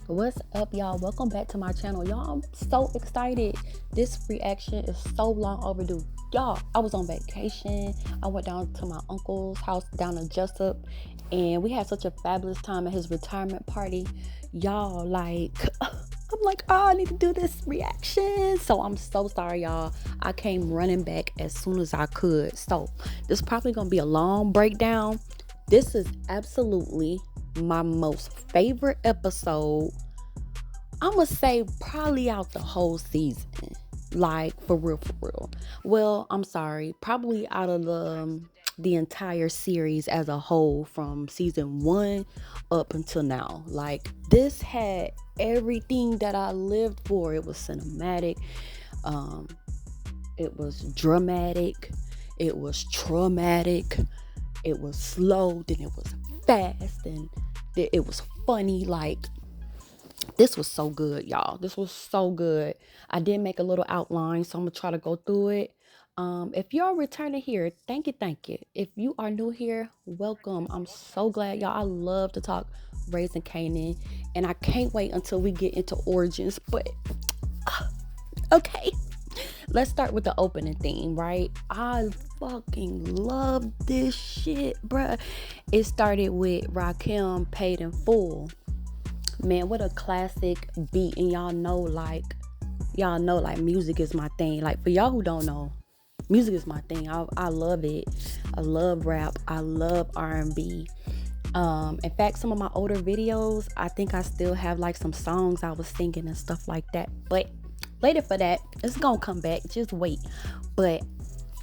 What's up, y'all? Welcome back to my channel. Y'all, I'm so excited. This reaction is so long overdue. Y'all, I was on vacation. I went down to my uncle's house down in Jessup, and we had such a fabulous time at his retirement party. Y'all, I'm like, oh, I need to do this reaction. So I'm so sorry, y'all. I came running back as soon as I could. So this is probably gonna be a long breakdown. This is absolutely my most favorite episode. I'm gonna say probably out the whole season, like for real. Well, I'm sorry, probably out of the entire series as a whole, from season 1 up until now. Like, this had everything that I lived for. It was cinematic, it was dramatic, it was traumatic, it was slow, then it was fast, and it was funny. Like, this was so good, y'all. This was so good. I did make a little outline, so I'm gonna try to go through it. If you're returning here, thank you. If you are new here, welcome. I'm so glad, y'all. I love to talk raising Kanan, and I can't wait until we get into origins. But okay, let's start with the opening theme, right? I fucking love this shit, bruh. It started with Rakim Paid in Full. Man, what a classic beat. And y'all know like music is my thing. Like, for y'all who don't know, music is my thing. I love it. I love rap. I love R&B. In fact, some of my older videos, I think I still have like some songs I was singing and stuff like that. But later for that, it's gonna come back. Just wait. But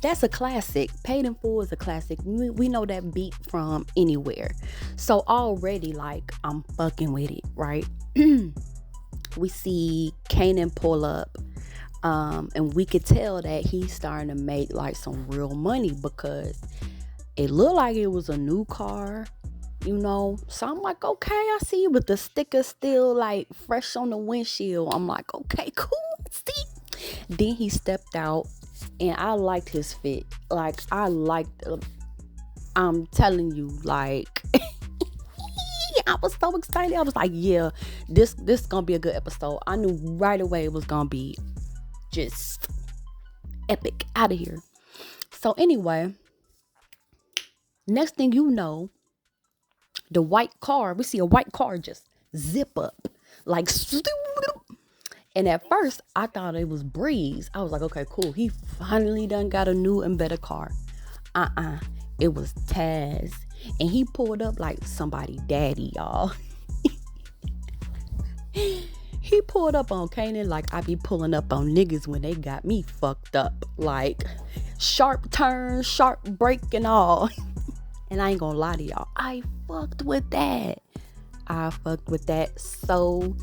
that's a classic. Paid in Full is a classic. We know that beat from anywhere. So already, like, I'm fucking with it, right? We see Kanan pull up, and we could tell that he's starting to make like some real money, because it looked like it was a new car, you know. So I'm like, okay, I see you, with the sticker still like fresh on the windshield. I'm like, okay, cool. See? Then he stepped out, and I liked his fit. Like, I'm telling you, like, I was so excited. I was like, yeah, this gonna be a good episode. I knew right away it was gonna be just epic. Out of here. So anyway, next thing you know, the white car, we see a white car just zip up, like, and at first I thought it was Breeze. I was like, okay, cool, he finally done got a new and better car. It was Taz, and he pulled up like somebody daddy, y'all. He pulled up on Kanan like I be pulling up on niggas when they got me fucked up. Like, sharp turn, sharp break, and all. And I ain't gonna lie to y'all, I fucked with that. I fucked with that so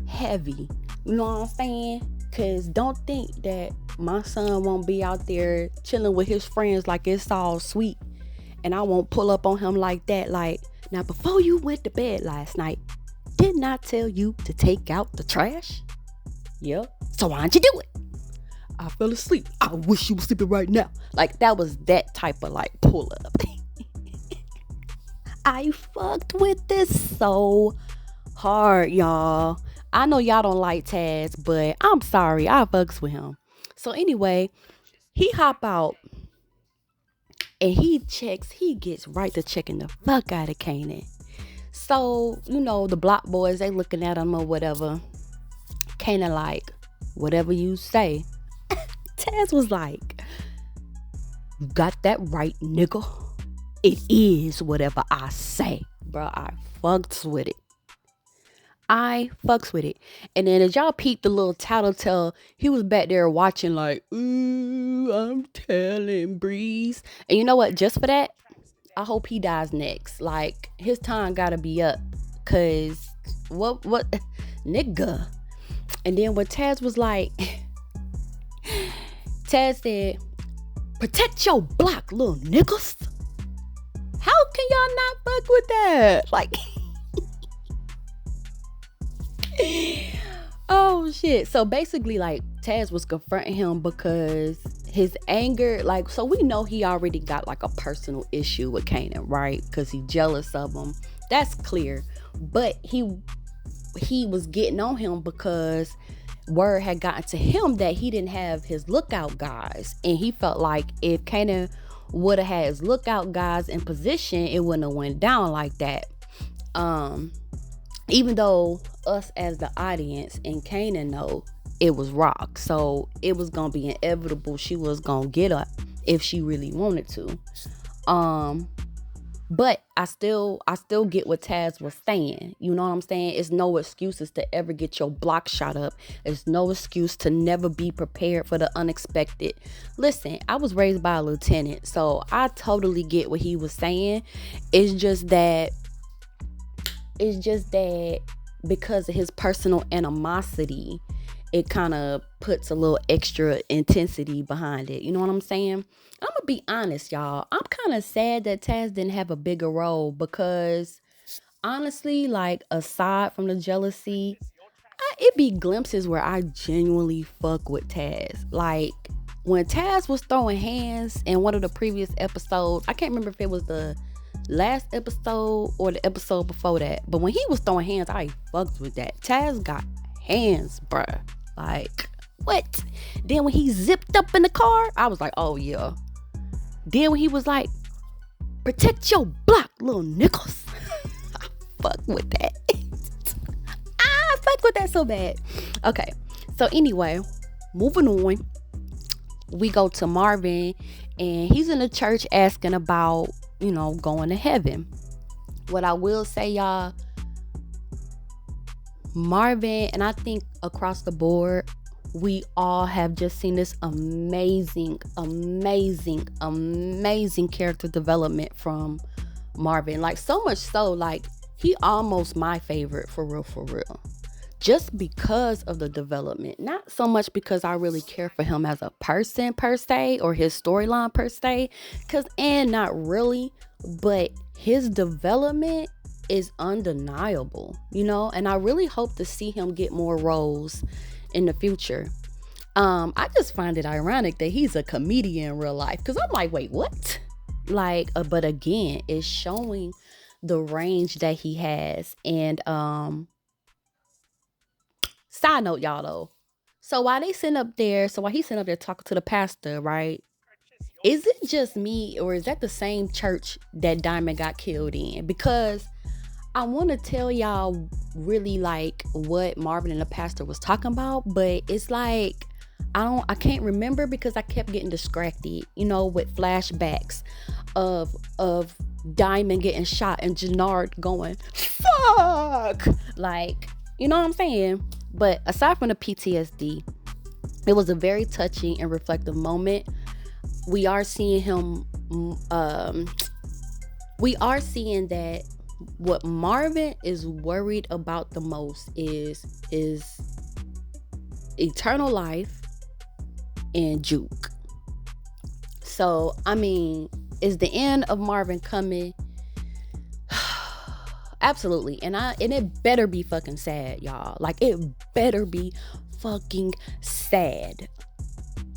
heavy. You know what I'm saying? Cause don't think that my son won't be out there chilling with his friends like it's all sweet, and I won't pull up on him like that. Like, now, before you went to bed last night, didn't I tell you to take out the trash? Yep. So why'd you do it? I fell asleep. I wish you were sleeping right now. Like, that was that type of like pull up. I fucked with this so hard, y'all. I know y'all don't like Taz, but I'm sorry, I fucks with him. So anyway, he hop out, and he gets right to checking the fuck out of Kanan. So, you know, the block boys, they looking at him or whatever. Kanan like, whatever you say. Taz was like, you got that right, nigga. It is whatever I say. Bro, I fucks with it. And then, as y'all peep the little tattletale, he was back there watching like, ooh, I'm telling Breeze. And you know what? Just for that, I hope he dies next. Like, his time gotta be up. Cause what nigga. And then when Taz was like, Taz said, protect your block, little niggas. How can y'all not fuck with that? Like, oh shit. So basically, like, Taz was confronting him because his anger, like, so we know he already got like a personal issue with Kanan, right? Because he jealous of him. That's clear. But he he was getting on him because word had gotten to him that he didn't have his lookout guys, and he felt like if Kanan would have had his lookout guys in position, it wouldn't have went down like that. Even though us as the audience and Kanan know it was Rock, so it was gonna be inevitable she was gonna get up if she really wanted to. But I still get what Taz was saying. You know what I'm saying? It's no excuses to ever get your block shot up. It's no excuse to never be prepared for the unexpected. Listen, I was raised by a lieutenant, so I totally get what he was saying. It's just that because of his personal animosity, it kind of puts a little extra intensity behind it. You know what I'm saying? I'm gonna be honest, y'all. I'm kind of sad that Taz didn't have a bigger role, because honestly, like, aside from the jealousy, it be glimpses where I genuinely fuck with Taz. Like, when Taz was throwing hands in one of the previous episodes, I can't remember if it was the last episode or the episode before that, but when he was throwing hands, I fucked with that. Taz got hands, bruh. Like, what? Then when he zipped up in the car, I was like, oh yeah. Then when he was like, protect your block, little nickels. I fuck with that. I fuck with that so bad. Okay, so anyway, moving on. We go to Marvin, and he's in the church asking about, going to heaven. What I will say, y'all, Marvin, and I think across the board, we all have just seen this amazing character development from Marvin. Like, so much so, like, he almost my favorite, for real. Just because of the development. Not so much because I really care for him as a person per se, or his storyline per se, and not really, but his development is undeniable, and I really hope to see him get more roles in the future. I just find it ironic that he's a comedian in real life, because I'm like, wait, what? Like, but again, it's showing the range that he has. And side note, y'all, though, so while he's sitting up there talking to the pastor, right? Is it just me, or is that the same church that Diamond got killed in? Because I want to tell y'all really like what Marvin and the pastor was talking about, but it's like I can't remember, because I kept getting distracted, with flashbacks of Diamond getting shot and Jannard going, fuck, like, you know what I'm saying? But aside from the PTSD, it was a very touching and reflective moment. We are seeing him, we are seeing that what Marvin is worried about the most is eternal life and Juke. So, I mean, is the end of Marvin coming? Absolutely. And it better be fucking sad, y'all. Like, it better be fucking sad.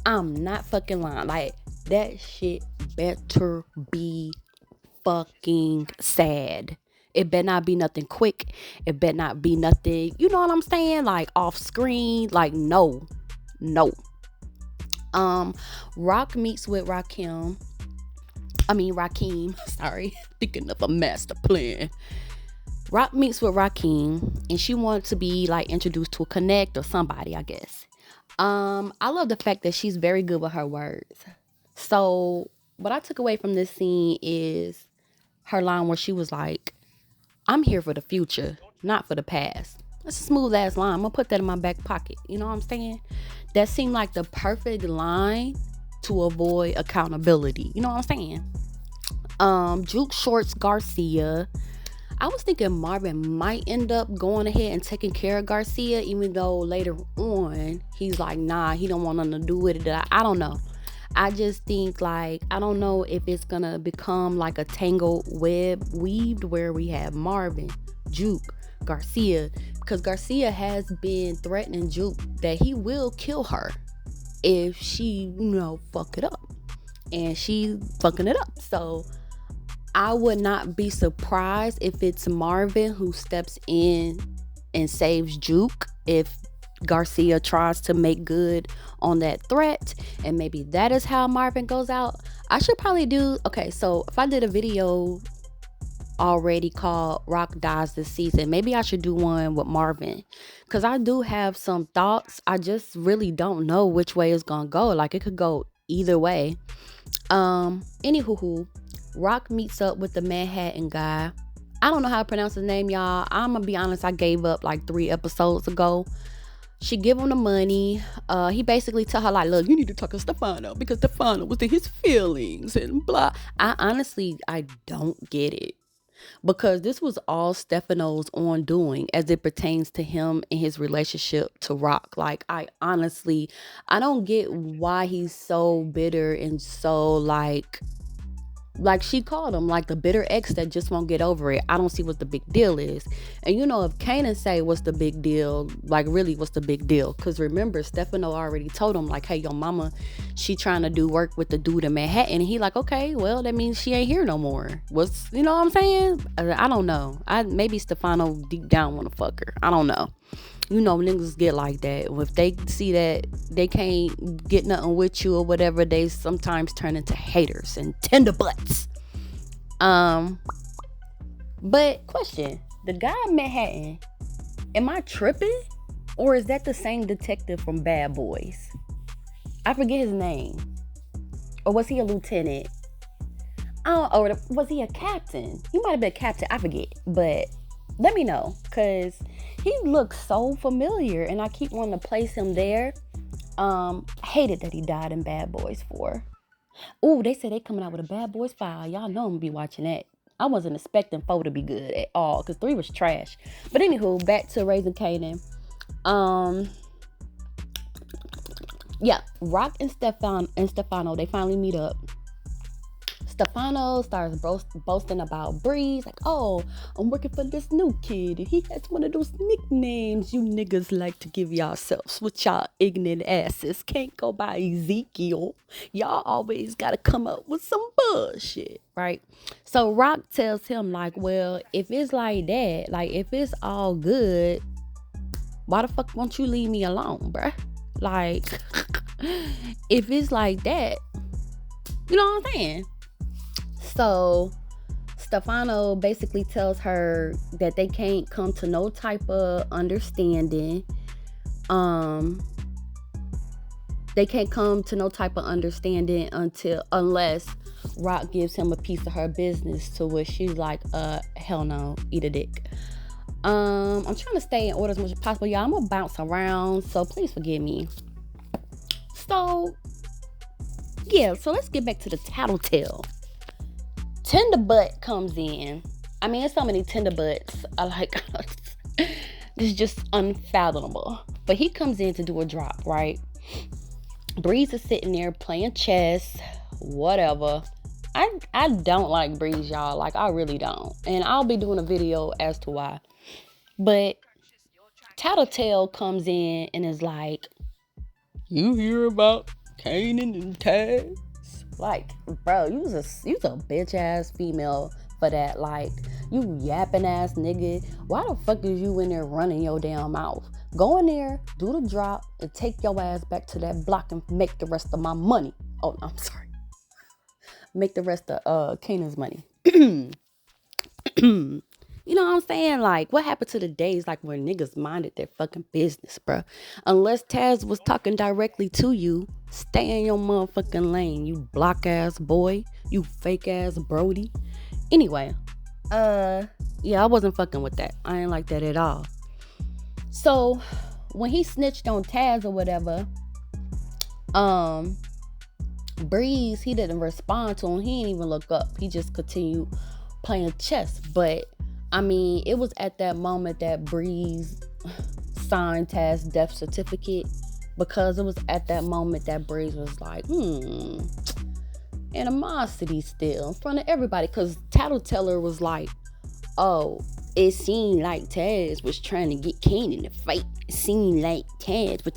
I'm not fucking lying. Like, that shit better be fucking sad. It better not be nothing quick. It better not be nothing, you know what I'm saying? Like, off screen. Like, no. Rock meets with Rakim, sorry. Thinking of a master plan. Rock meets with Rakim, and she wanted to be like introduced to a connect or somebody, I guess. I love the fact that she's very good with her words. So what I took away from this scene is her line where she was like, I'm here for the future, not for the past. That's a smooth ass line. I'm gonna put that in my back pocket. You know what I'm saying? That seemed like the perfect line to avoid accountability. You know what I'm saying? Juke Shorts Garcia. I was thinking Marvin might end up going ahead and taking care of Garcia, even though later on he's like, nah, he don't want nothing to do with it. I don't know. I just think, like, I don't know if it's gonna become like a tangled web weaved where we have Marvin, Juke, Garcia, because Garcia has been threatening Juke that he will kill her if she, fuck it up. And she fucking it up. So I would not be surprised if it's Marvin who steps in and saves Juke if Garcia tries to make good on that threat, and maybe that is how Marvin goes out. I should probably do, okay, so if I did a video already called Rock Dies This Season, maybe I should do one with Marvin, because I do have some thoughts. I just really don't know which way it's gonna go. Like, it could go either way. Anywho, Rock meets up with the Manhattan guy. I don't know how to pronounce his name, y'all. I'm gonna be honest, I gave up like 3 episodes ago. She give him the money. He basically tell her like, look, you need to talk to Stefano because Stefano was in his feelings and blah. I don't get it, because this was all Stefano's on doing as it pertains to him and his relationship to Rock. Like, I don't get why he's so bitter and so like she called him like the bitter ex that just won't get over it. I don't see what the big deal is. And if Kanan say what's the big deal, like really what's the big deal? Because remember, Stefano already told him like, hey, your mama, she trying to do work with the dude in Manhattan. And he like, okay, well, that means she ain't here no more. What's, you know what I'm saying? I don't know. Maybe Stefano deep down want to fuck her. I don't know. Niggas get like that. If they see that they can't get nothing with you or whatever, they sometimes turn into haters and tender butts. But question, the guy in Manhattan, am I tripping? Or is that the same detective from Bad Boys? I forget his name. Or was he a lieutenant? Or was he a captain? He might have been a captain. I forget. But let me know, because he looks so familiar and I keep wanting to place him there. Hated that he died in Bad Boys 4. Ooh, they said they coming out with a Bad Boys 5. Y'all know I'm gonna be watching that. I wasn't expecting 4 to be good at all, because 3 was trash. But anywho, back to Raising Kanan. Yeah, Rock and Stefano, they finally meet up. Stefano starts boasting about Breeze, like, oh, I'm working for this new kid, and he has one of those nicknames you niggas like to give yourselves with y'all ignorant asses. Can't go by Ezekiel. Y'all always gotta come up with some bullshit, right? So Rock tells him, like, well, if it's like that, like, if it's all good, why the fuck won't you leave me alone, bruh? Like, if it's like that, you know what I'm saying? So Stefano basically tells her that they can't come to no type of understanding. They can't come to no type of understanding unless Rock gives him a piece of her business, to which she's like, hell no, eat a dick. I'm trying to stay in order as much as possible, y'all. I'm gonna bounce around, so please forgive me. So yeah, so let's get back to the tattletale. Tender Butt comes in. I mean, there's so many tender butts. It's just unfathomable. But he comes in to do a drop, right? Breeze is sitting there playing chess, whatever. I don't like Breeze, y'all. Like, I really don't. And I'll be doing a video as to why. But Tattletale comes in and is like, you hear about Kanan and Taz? Like, bro, you's a bitch ass female for that. Like, you yapping ass nigga. Why the fuck is you in there running your damn mouth? Go in there, do the drop, and take your ass back to that block and make the rest of my money. Oh, I'm sorry. Make the rest of Kanan's money. You know what I'm saying? Like, what happened to the days like where niggas minded their fucking business, bro? Unless Taz was talking directly to you, stay in your motherfucking lane, you block ass boy, you fake ass Brody. Anyway, yeah, I wasn't fucking with that. I ain't like that at all. So when he snitched on Taz or whatever, Breeze, he didn't respond to him. He didn't even look up. He just continued playing chess. But I mean, it was at that moment that Breeze signed Taz's death certificate, because it was at that moment that Breeze was like, animosity still in front of everybody, because Tattleteller was like, oh, it seemed like Taz was trying to get Kanan to fight. It seemed like Taz, but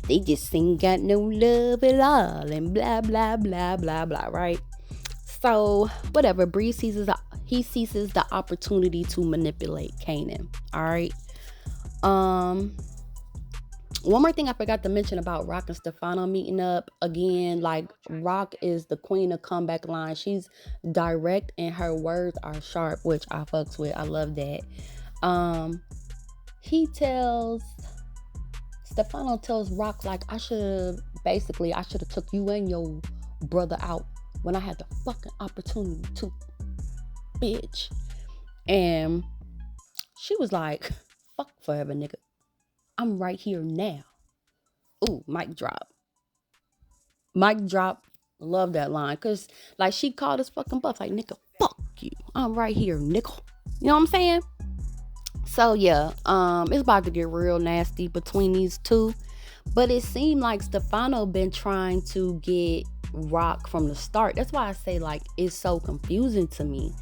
they just ain't got no love at all, and blah, blah, blah, blah, blah, right? So, whatever, Breeze seizes the opportunity to manipulate Kanan, all right? Um, One more thing I forgot to mention about Rock and Stefano meeting up again. Like, Rock is the queen of comeback line. She's direct and her words are sharp, which I fucks with. I love that. Um, he tells Stefano tells Rock, like, I should have took you and your brother out when I had the fucking opportunity to, bitch. And she was like, fuck forever, nigga. I'm right here now. Ooh, mic drop. Mic drop. Love that line. Cause like she called us fucking buff. Like, nigga, fuck you. I'm right here, nigga. You know what I'm saying? So yeah, it's about to get real nasty between these two. But it seemed like Stefano been trying to get Rock from the start. That's why I say, like, it's so confusing to me,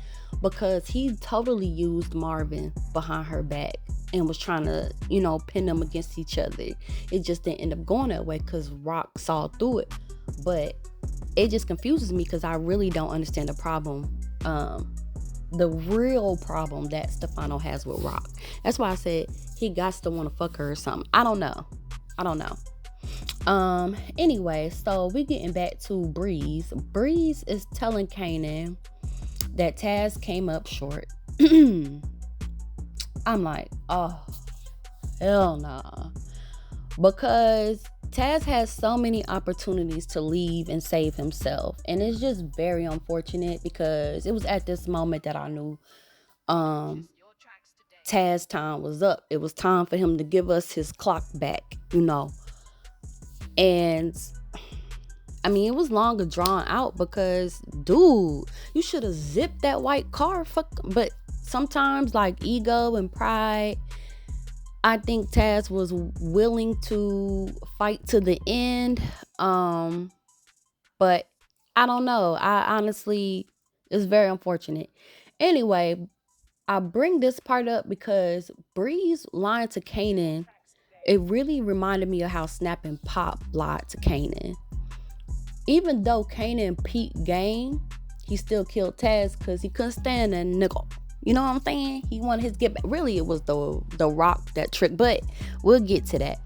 because he totally used Marvin behind her back and was trying to, pin them against each other. It just didn't end up going that way because Rock saw through it. But it just confuses me because I really don't understand the problem, the real problem that Stefano has with Rock. That's why I said he got to want to fuck her or something. I don't know. Anyway, so we getting back to Breeze. Breeze is telling Kanan that Taz came up short. I'm like, oh, hell nah. Because Taz has so many opportunities to leave and save himself. And it's just very unfortunate, because it was at this moment that I knew Taz time was up. It was time for him to give us his clock back. And I mean, it was longer drawn out because, dude, you should have zipped that white car. But sometimes, like, ego and pride, I think Taz was willing to fight to the end. But I don't know. I honestly, it's very unfortunate. Anyway, I bring this part up because Breeze lying to Kanan, it really reminded me of how Snap and Pop lied to Kanan. Even though Kanan peaked game, he still killed Taz because he couldn't stand that nigga. You know what I'm saying? He wanted his get back. Really, it was the Rock that tricked, but we'll get to that.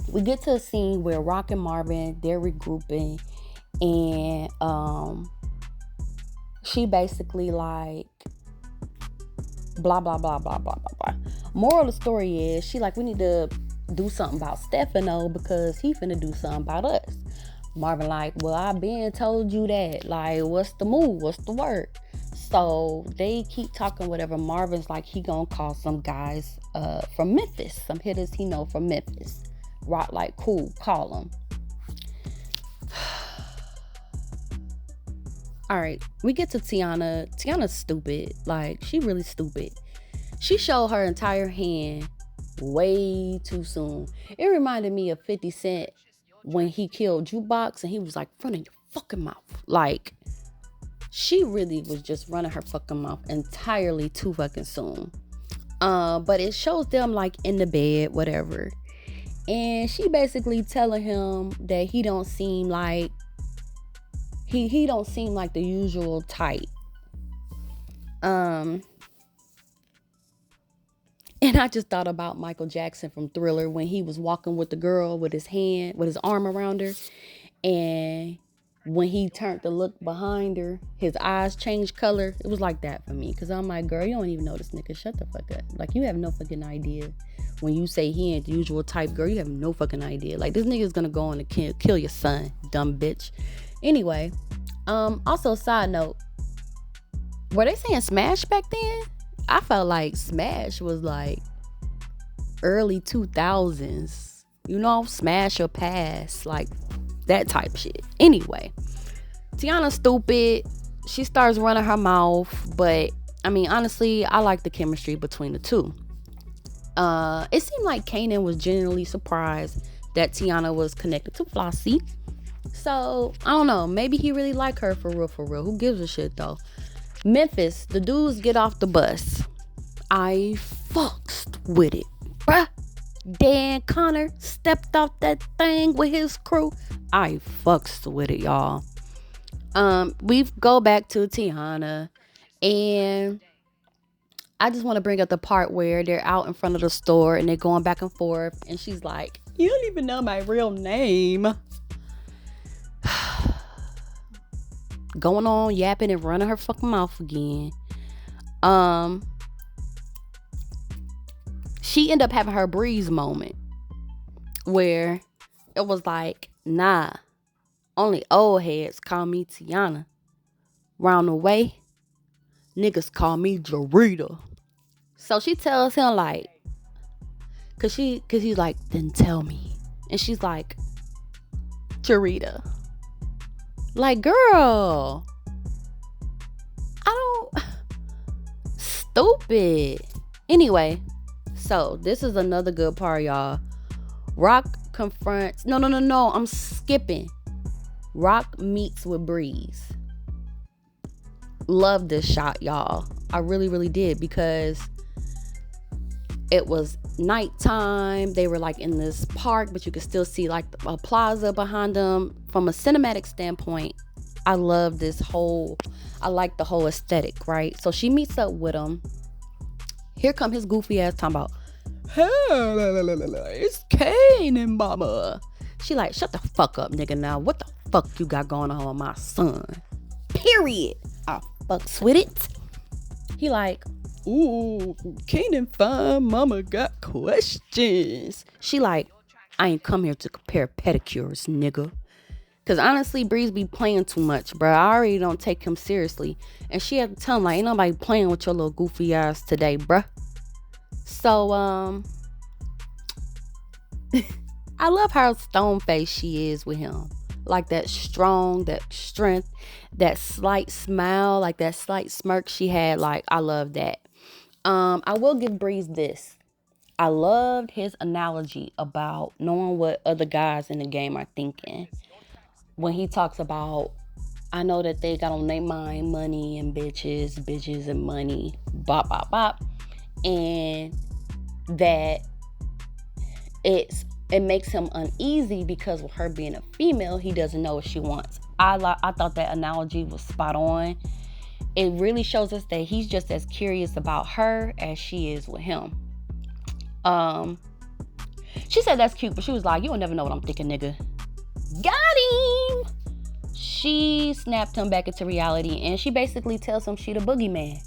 We get to a scene where Rock and Marvin, they're regrouping, and she basically like blah blah blah blah blah blah blah. Moral of the story is she like, we need to do something about Stefano because he finna do something about us. Marvin like, well, I been told you that. Like, what's the move? What's the word? So they keep talking whatever. Marvin's like, he gonna call some guys from Memphis, some hitters he know from Memphis. Rock like, cool, call them. All right, we get to Tiana. Tiana's stupid. Like, she really stupid. She showed her entire hand way too soon. It reminded me of 50 Cent when he killed Jukebox and he was like, front of your fucking mouth. Like, she really was just running her fucking mouth entirely too fucking soon. But it shows them like in the bed, whatever. And she basically telling him that he don't seem like he don't seem like the usual type. And I just thought about Michael Jackson from Thriller when he was walking with the girl with his arm around her. And when he turned to look behind her, his eyes changed color. It was like that for me. Because I'm like, girl, you don't even know this nigga. Shut the fuck up. Like, you have no fucking idea. When you say he ain't the usual type, girl, you have no fucking idea. Like, this nigga's gonna go on and kill your son, dumb bitch. Anyway, also side note, were they saying Smash back then? I felt like Smash was like early 2000s. Smash or pass, like that type shit. Anyway, Tiana's stupid. She starts running her mouth, but I mean, honestly, I like the chemistry between the two. It seemed like Kanan was genuinely surprised that Tiana was connected to Flossie. So, I don't know. Maybe he really liked her for real, for real. Who gives a shit, though? Memphis, the dudes get off the bus. I fucks with it, bruh. Dan Connor stepped off that thing with his crew. I fucks with it, y'all. We go back to Tiana, and I just want to bring up the part where they're out in front of the store and they're going back and forth. And she's like, you don't even know my real name. Going on, yapping and running her fucking mouth again. She ended up having her Breeze moment where it was like, nah, only old heads call me Tiana. Round the way, niggas call me Jarita. So she tells him like, cause he's like, then tell me. And she's like, Jarita. Like, girl, I don't, stupid. Anyway, so this is another good part, y'all. Rock confronts, no, I'm skipping. Rock meets with Breeze. Love this shot, y'all. I really, really did, because it was nighttime. They were like in this park, but you could still see like a plaza behind them. From a cinematic standpoint, I love I like the whole aesthetic, right? So she meets up with him. Here come his goofy ass talking about, hey, it's Kanan, mama. She like, shut the fuck up, nigga. Now what the fuck you got going on with my son? Period. I fucks with it. He like, ooh, Kanan fine, mama got questions. She like, I ain't come here to compare pedicures, nigga. Cause honestly, Breeze be playing too much, bro. I already don't take him seriously. And she had to tell him like, ain't nobody playing with your little goofy ass today, bruh. So, I love how stone-faced she is with him. Like that strong, that strength, that slight smile, like that slight smirk she had. Like, I love that. I will give Breeze this. I loved his analogy about knowing what other guys in the game are thinking. When he talks about, I know that they got on their mind money and bitches and money, bop, bop, bop. And that it makes him uneasy because with her being a female, he doesn't know what she wants. I thought that analogy was spot on. It really shows us that he's just as curious about her as she is with him. She said that's cute, but she was like, you will never know what I'm thinking, nigga. Got him! She snapped him back into reality, and she basically tells him she the boogeyman.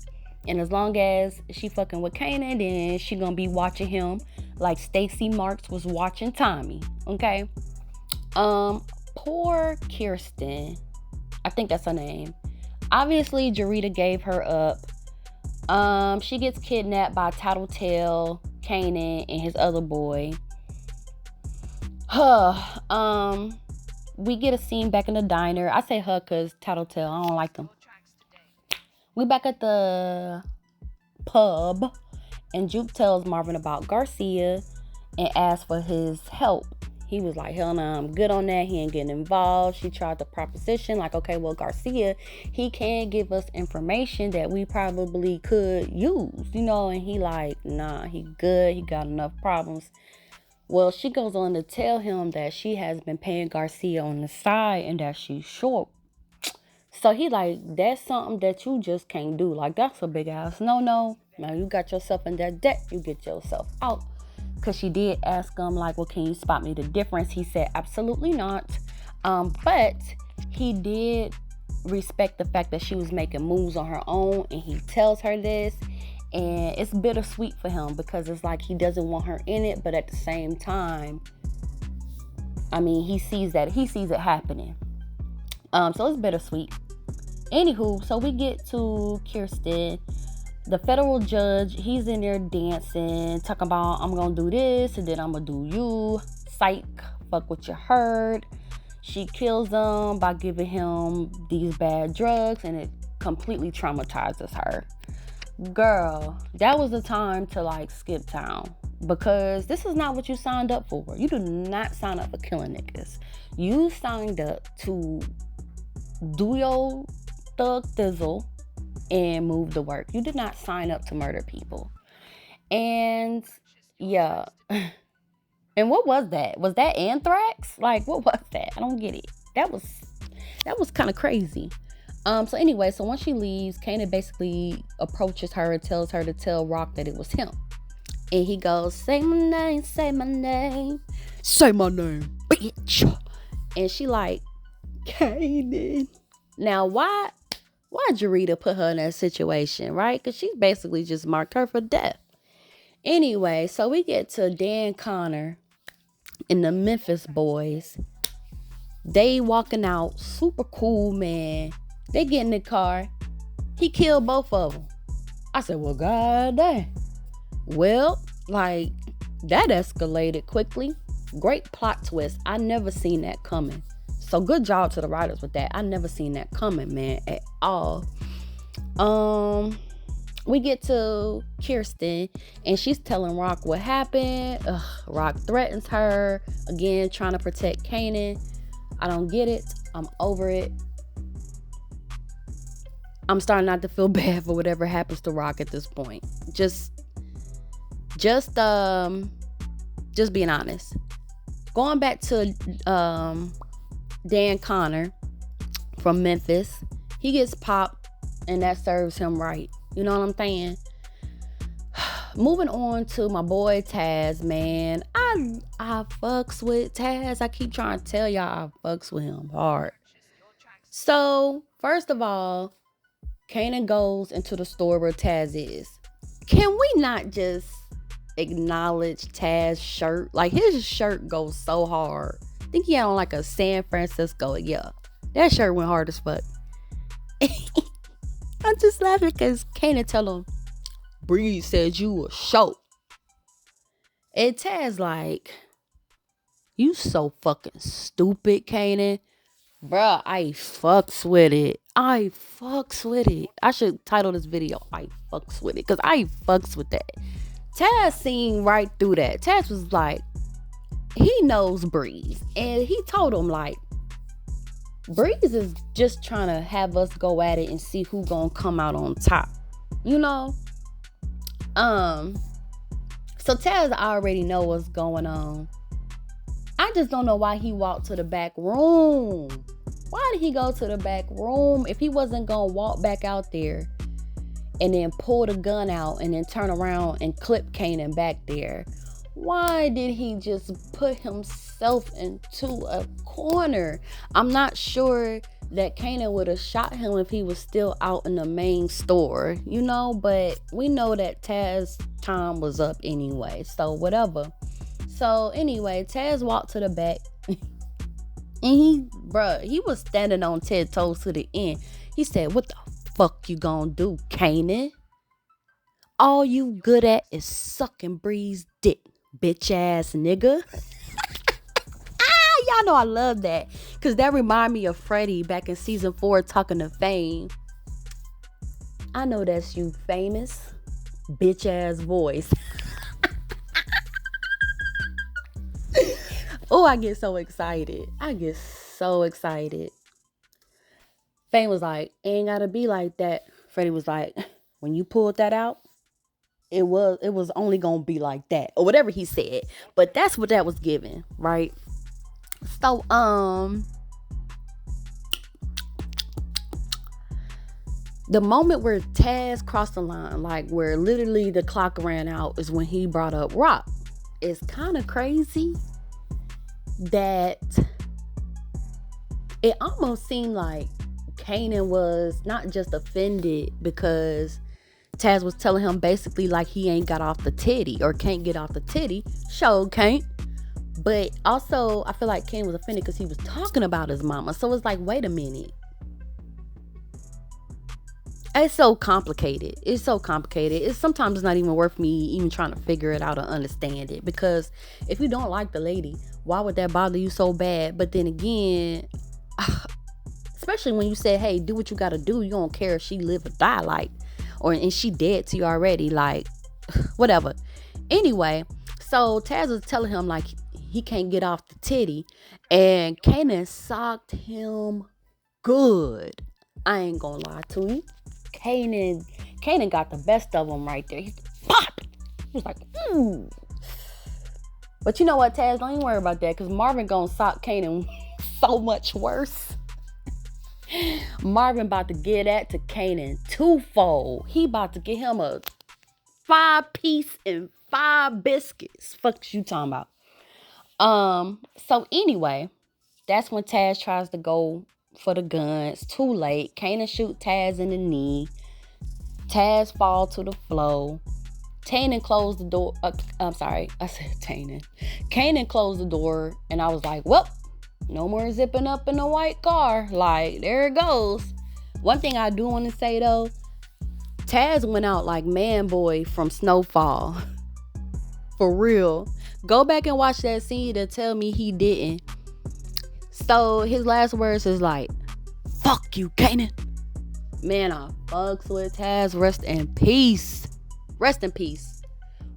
And as long as she fucking with Kanan, then she gonna be watching him like Stacey Marks was watching Tommy. Okay? Poor Kirsten. I think that's her name. Obviously, Jarita gave her up. She gets kidnapped by Tattletale, Kanan, and his other boy. We get a scene back in the diner. I say her because Tattletale, I don't like them. We back at the pub, and Juke tells Marvin about Garcia and asks for his help. He was like, hell no, I'm good on that. He ain't getting involved. She tried the proposition, like, okay, well, Garcia, he can give us information that we probably could use, and he like, nah, he good. He got enough problems. Well, she goes on to tell him that she has been paying Garcia on the side and that she's short. So he like, that's something that you just can't do. Like, that's a big ass no. Now you got yourself in that debt. You get yourself out. Because she did ask him, like, well, can you spot me the difference? He said, absolutely not. But he did respect the fact that she was making moves on her own. And he tells her this. And it's bittersweet for him because it's like he doesn't want her in it. But at the same time, I mean, he sees it happening. So it's bittersweet. Anywho, so we get to Kirsten. The federal judge, he's in there dancing, talking about, I'm going to do this, and then I'm going to do you. Psych, fuck what you heard. She kills him by giving him these bad drugs, and it completely traumatizes her. Girl, that was the time to, like, skip town. Because this is not what you signed up for. You do not sign up for killing niggas. You signed up to do your thug thizzle and move to work. You did not sign up to murder people. And yeah. And what was that? Was that anthrax? Like, what was that? I don't get it. That was kind of crazy. So anyway, so once she leaves, Kanan basically approaches her and tells her to tell Rock that it was him. And he goes, say my name, say my name. Say my name, bitch. And she like, Kanan. Now, why Jarita put her in that situation, right? Because she basically just marked her for death. Anyway, so we get to Dan Connor and the Memphis boys. They walking out, super cool, man. They get in the car. He killed both of them. I said, well, god damn. Well, like, that escalated quickly. Great plot twist. I never seen that coming. So good job to the writers with that. I never seen that coming, man, at all. We get to Kirsten, and she's telling Rock what happened. Rock threatens her. Again, trying to protect Kanan. I don't get it. I'm over it. I'm starting not to feel bad for whatever happens to Rock at this point. Just being honest. Going back to Dan Connor from Memphis, he gets popped, and that serves him right. You know what I'm saying? Moving on to my boy Taz, man. I fucks with Taz. I keep trying to tell y'all I fucks with him hard. So, first of all, Kanan goes into the store where Taz is. Can we not just acknowledge Taz's shirt? Like, his shirt goes so hard. I think he had on like a San Francisco. Yeah, that shirt went hard as fuck. I'm just laughing because Kanan tell him, Breeze said you were short. And Taz like, you so fucking stupid, Kanan. Bruh, I fucks with it. I should title this video, I fucks with it. Because I fucks with that. Taz seen right through that. Taz was like, he knows Breeze. And he told him like, Breeze is just trying to have us go at it and see who gonna come out on top. You know? So Taz already know what's going on. I just don't know why he walked to the back room. Why did he go to the back room if he wasn't gonna walk back out there and then pull the gun out and then turn around and clip Kanan back there? Why did he just put himself into a corner? I'm not sure that Kanan would have shot him if he was still out in the main store, you know, but we know that Taz's time was up anyway, so whatever. So anyway, Taz walked to the back and he was standing on 10 toes to the end. He said, what the fuck you gonna do, Kanan? All you good at is sucking Breeze dick, bitch ass nigga. Y'all know I love that, because that remind me of Freddie back in season 4 talking to Fame. I know that's you, Famous bitch ass voice. Oh, I get so excited. Fame was like, ain't gotta be like that. Freddie was like, when you pulled that out, it was only gonna be like that, or whatever he said. But that's what that was given, right? So the moment where Taz crossed the line, like where literally the clock ran out, is when he brought up Rock. It's kind of crazy that it almost seemed like Kanan was not just offended because Taz was telling him basically like he ain't got off the titty or can't get off the titty. Sure can't. But also, I feel like Kanan was offended because he was talking about his mama. So it's like, wait a minute. It's so complicated. It's sometimes not even worth me even trying to figure it out or understand it. Because if you don't like the lady, why would that bother you so bad? But then again, especially when you say, hey, do what you gotta do. You don't care if she live or die, like, and she dead to you already, like, whatever. Anyway, so Taz was telling him like he can't get off the titty, and Kanan socked him good. I ain't gonna lie to you. Kanan got the best of him right there. He's pop. He was like, But you know what, Taz? Don't even worry about that, because Marvin gonna sock Kanan so much worse. Marvin about to get that to Kanan twofold. He about to get him a 5-piece and 5 biscuits. Fuck you talking about. So anyway, that's when Taz tries to go for the guns. Too late. Kanan shoot Taz in the knee. Taz fall to the floor. Kanan closed the door. I'm sorry, I said Kanan. Kanan closed the door, and I was like, well, no more zipping up in a white car. Like, there it goes. One thing I do want to say, though, Taz went out like Man Boy from Snowfall. For real. Go back and watch that scene to tell me he didn't. So, his last words is like, fuck you, Kanan. Man, I fucks with Taz. Rest in peace. Rest in peace.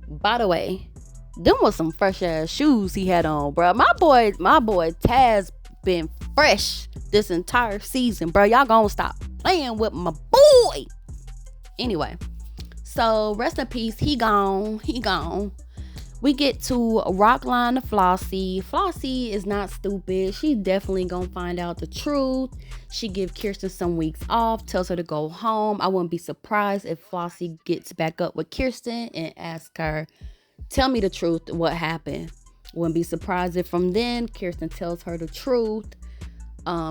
By the way, them was some fresh ass shoes he had on, bro. My boy Taz been fresh this entire season, bro. Y'all gonna stop playing with my boy. Anyway, so rest in peace. He gone. We get to Rockline to Flossie. Flossie is not stupid. She definitely gonna find out the truth. She give Kirsten some weeks off, tells her to go home. I wouldn't be surprised if Flossie gets back up with Kirsten and asks her, tell me the truth, what happened. Wouldn't be surprised if from then Kirsten tells her the truth.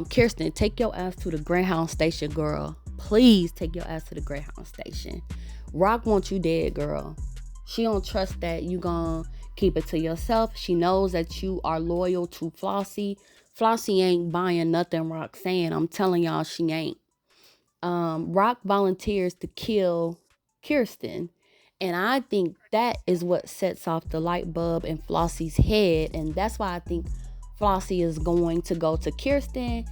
Kirsten, take your ass to the Greyhound station, girl. Please take your ass to the Greyhound station. Rock wants you dead, girl. She don't trust that you gonna keep it to yourself. She knows that you are loyal to Flossie. Flossie ain't buying nothing Rock saying. I'm telling y'all, she ain't. Rock volunteers to kill Kirsten. And I think that is what sets off the light bulb in Flossie's head. And that's why I think Flossie is going to go to Kirsten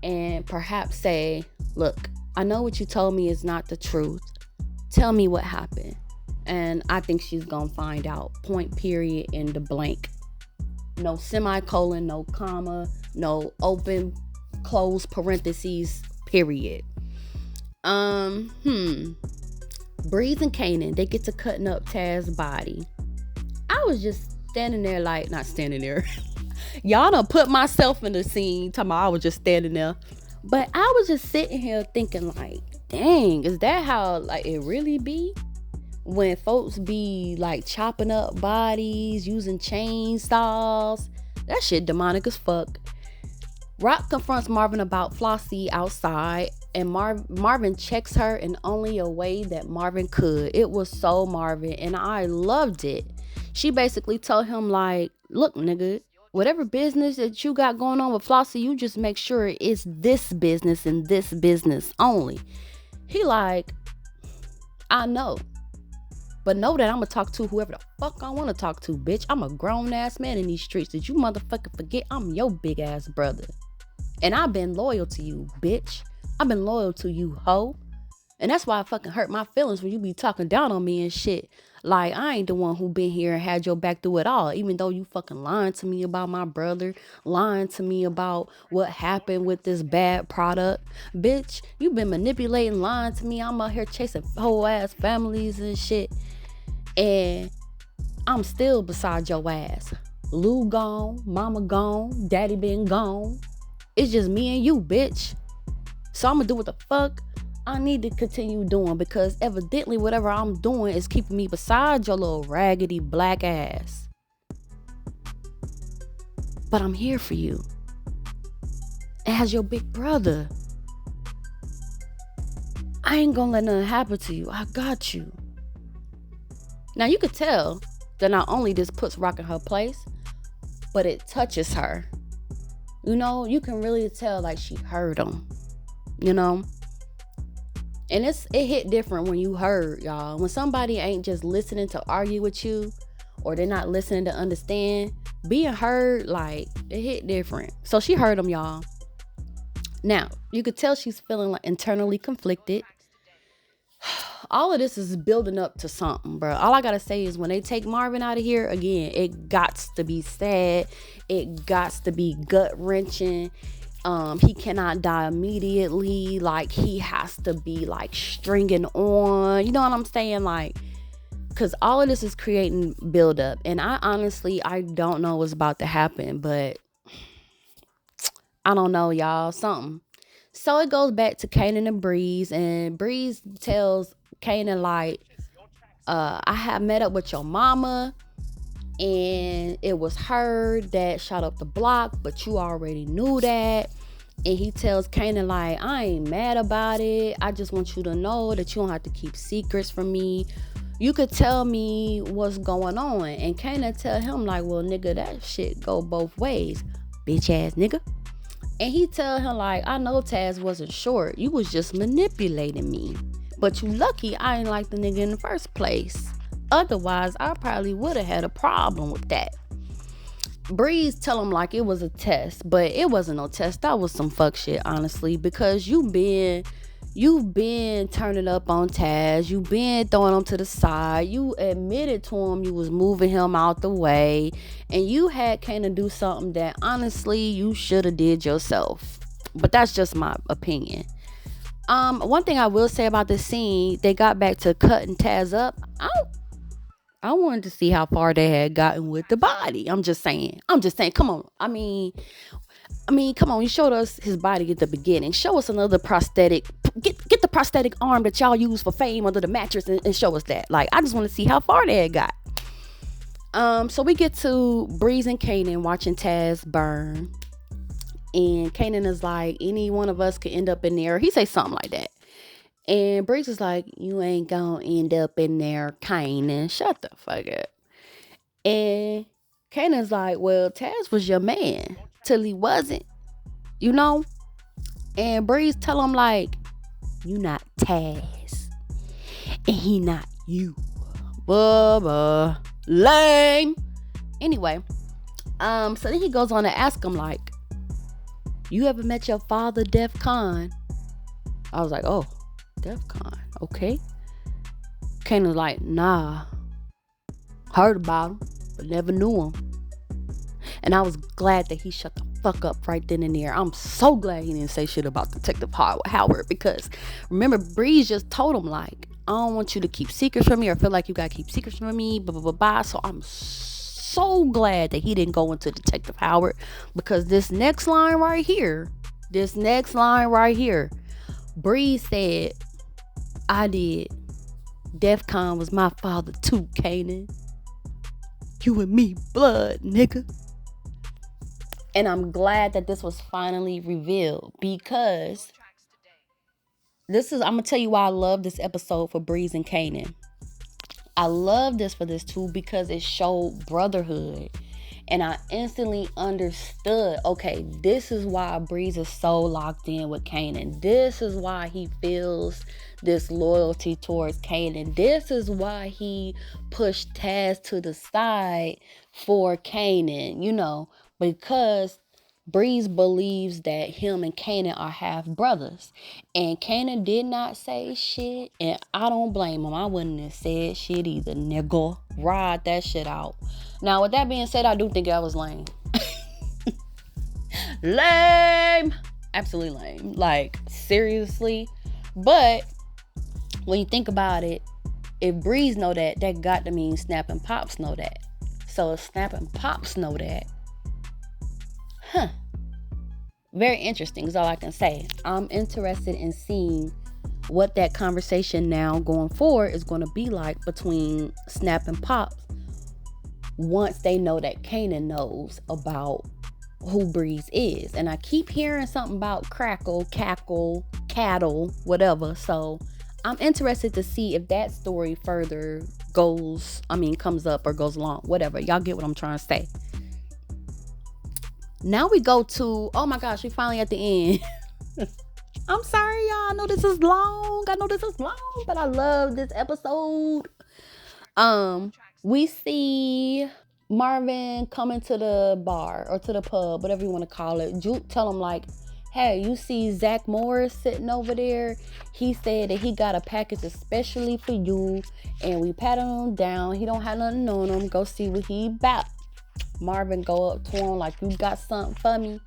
and perhaps say, look, I know what you told me is not the truth. Tell me what happened. And I think she's going to find out. Point, period, in the blank. No semicolon, no comma, no open, close parentheses, period. Breeze and Kanan, they get to cutting up Taz's body. I was just standing there like, not standing there. Y'all done put myself in the scene. Talking about I was just standing there. But I was just sitting here thinking like, dang, is that how like it really be? When folks be like chopping up bodies, using chainsaws. That shit demonic as fuck. Rock confronts Marvin about Flossie outside, and Marvin checks her in only a way that Marvin could. It was so Marvin, and I loved it. She basically told him like, look, nigga, whatever business that you got going on with Flossie, you just make sure it's this business and this business only. He like, I know. But know that I'm going to talk to whoever the fuck I want to talk to, bitch. I'm a grown-ass man in these streets. Did you motherfucker forget I'm your big-ass brother? And I've been loyal to you, bitch. I've been loyal to you, hoe. And that's why I fucking hurt my feelings when you be talking down on me and shit. Like, I ain't the one who been here and had your back through it all. Even though you fucking lying to me about my brother. Lying to me about what happened with this bad product. Bitch, you been manipulating, lying to me. I'm out here chasing whole-ass families and shit. And I'm still beside your ass. Lou gone, mama gone, daddy been gone. It's just me and you, bitch. So I'm gonna do what the fuck I need to continue doing, because evidently whatever I'm doing is keeping me beside your little raggedy black ass. But I'm here for you. As your big brother. I ain't gonna let nothing happen to you. I got you. Now, you could tell that not only this puts Rock in her place, but it touches her. You know, you can really tell like she heard him, you know? And it hit different when you heard, y'all. When somebody ain't just listening to argue with you, or they're not listening to understand, being heard, like, it hit different. So she heard him, y'all. Now, you could tell she's feeling like internally conflicted. All of this is building up to something, bro. All I gotta say is when they take Marvin out of here, again, it gots to be sad. It gots to be gut-wrenching. He cannot die immediately. Like, he has to be, like, stringing on. You know what I'm saying? Like, because all of this is creating buildup. And I don't know what's about to happen, but I don't know, y'all. So it goes back to Kanan and Breeze, and Breeze tells Kanan like, I have met up with your mama, and it was her that shot up the block, but you already knew that. And he tells Kanan like, I ain't mad about it. I just want you to know that you don't have to keep secrets from me. You could tell me what's going on. And Kanan tell him like, well, nigga, that shit go both ways, bitch ass nigga. And he tell him like, I know Taz wasn't short. You was just manipulating me. But you lucky I ain't like the nigga in the first place. Otherwise, I probably would have had a problem with that. Breeze tell him like it was a test, but it wasn't no test. That was some fuck shit, honestly, because you've been turning up on Taz. You've been throwing him to the side. You admitted to him you was moving him out the way, and you had Kanan do something that honestly you should have did yourself. But that's just my opinion. One thing I will say about this scene, they got back to cutting Taz up. I wanted to see how far they had gotten with the body. I'm just saying. Come on. I mean, come on. You showed us his body at the beginning. Show us another prosthetic. Get the prosthetic arm that y'all use for fame under the mattress and show us that. Like, I just want to see how far they had got. So we get to Breeze and Kanan watching Taz burn. And Kanan is like, any one of us could end up in there. He say something like that. And Breeze is like, you ain't gonna end up in there, Kanan. Shut the fuck up. And Kanan's like, well, Taz was your man till he wasn't, you know? And Breeze tell him like, you not Taz. And he not you. Bubba. Lame. Anyway, so then he goes on to ask him like, you ever met your father, Def Con? I was like, oh, Def Con, okay. Kanan's like, nah. Heard about him, but never knew him. And I was glad that he shut the fuck up right then and there. I'm so glad he didn't say shit about Detective Howard, because remember, Breeze just told him like, I don't want you to keep secrets from me or feel like you gotta keep secrets from me, blah, blah, blah, blah. So I'm so glad that he didn't go into Detective Howard, because this next line right here, Breeze said, I did. Def Con was my father too, Kanan. You and me, blood, nigga. And I'm glad that this was finally revealed, because I'm going to tell you why I love this episode for Breeze and Kanan. I love this for this too, because it showed brotherhood. And I instantly understood, okay, this is why Breeze is so locked in with Kanan. This is why he feels this loyalty towards Kanan. This is why he pushed Taz to the side for Kanan, you know, because Breeze believes that him and Kanan are half brothers. And Kanan did not say shit, and I don't blame him. I wouldn't have said shit either, nigga. Ride that shit out. Now, with that being said, I do think that was lame. Lame. Absolutely lame. Like, seriously. But when you think about it, if Breeze know that, that got to mean Snap and Pops know that. So if Snap and Pops know that, very interesting is all I can say. I'm interested in seeing what that conversation now going forward is going to be like between Snap and Pops once they know that Kanan knows about who Breeze is. And I keep hearing something about crackle, cackle, cattle, whatever. So I'm interested to see if that story further comes up or goes along, whatever. Y'all get what I'm trying to say. Now we go to, oh my gosh, we finally at the end. I'm sorry, y'all. I know this is long, but I love this episode. We see Marvin coming to the bar or to the pub, whatever you want to call it. Juke tell him like, hey, you see Zach Morris sitting over there? He said that he got a package especially for you, and we patted him down. He don't have nothing on him. Go see what he about. Marvin go up to him like, you got something for me?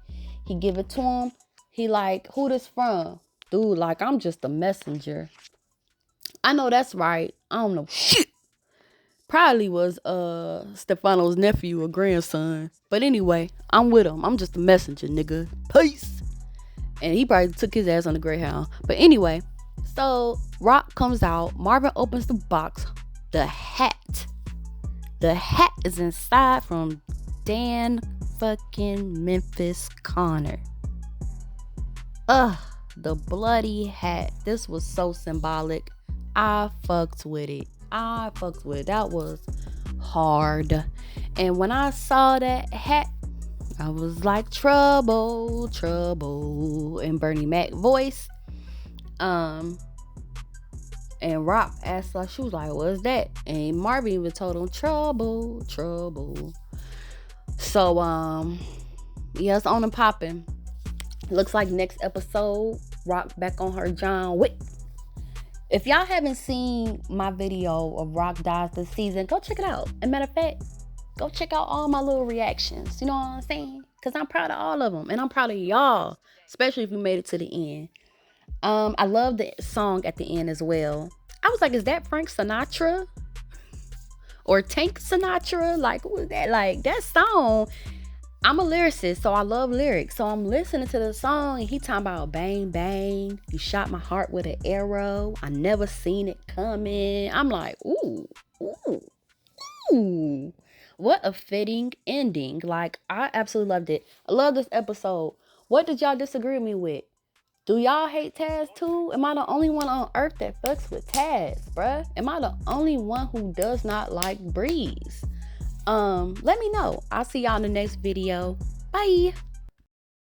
He give it to him. He like, who this from? Dude, like, I'm just a messenger. I know that's right. I don't know shit. Probably was Stefano's nephew or grandson. But anyway, I'm with him. I'm just a messenger, nigga. Peace. And he probably took his ass on the Greyhound. But anyway, so Rock comes out. Marvin opens the box. The hat. The hat is inside from Dan fucking Memphis Connor. Ugh, the bloody hat. This was so symbolic. I fucked with it. That was hard. And when I saw that hat, I was like, trouble, trouble, in Bernie Mac voice. And Rock asked her, she was like, what's that? And Marvin even told him, trouble, trouble. So, yeah, it's on and popping. Looks like next episode, Rock back on her John Wick. If y'all haven't seen my video of Rock Dies this season, go check it out. And matter of fact, go check out all my little reactions. You know what I'm saying? Because I'm proud of all of them. And I'm proud of y'all, especially if you made it to the end. I love the song at the end as well. I was like, is that Frank Sinatra? Or Tank Sinatra? Like, who was that? Like, that song, I'm a lyricist, so I love lyrics. So I'm listening to the song, and he talking about bang, bang. You shot my heart with an arrow. I never seen it coming. I'm like, ooh, ooh, ooh. What a fitting ending. Like, I absolutely loved it. I love this episode. What did y'all disagree with me with? Do y'all hate Taz too? Am I the only one on earth that fucks with Taz, bruh? Am I the only one who does not like Breeze? Let me know. I'll see y'all in the next video. Bye.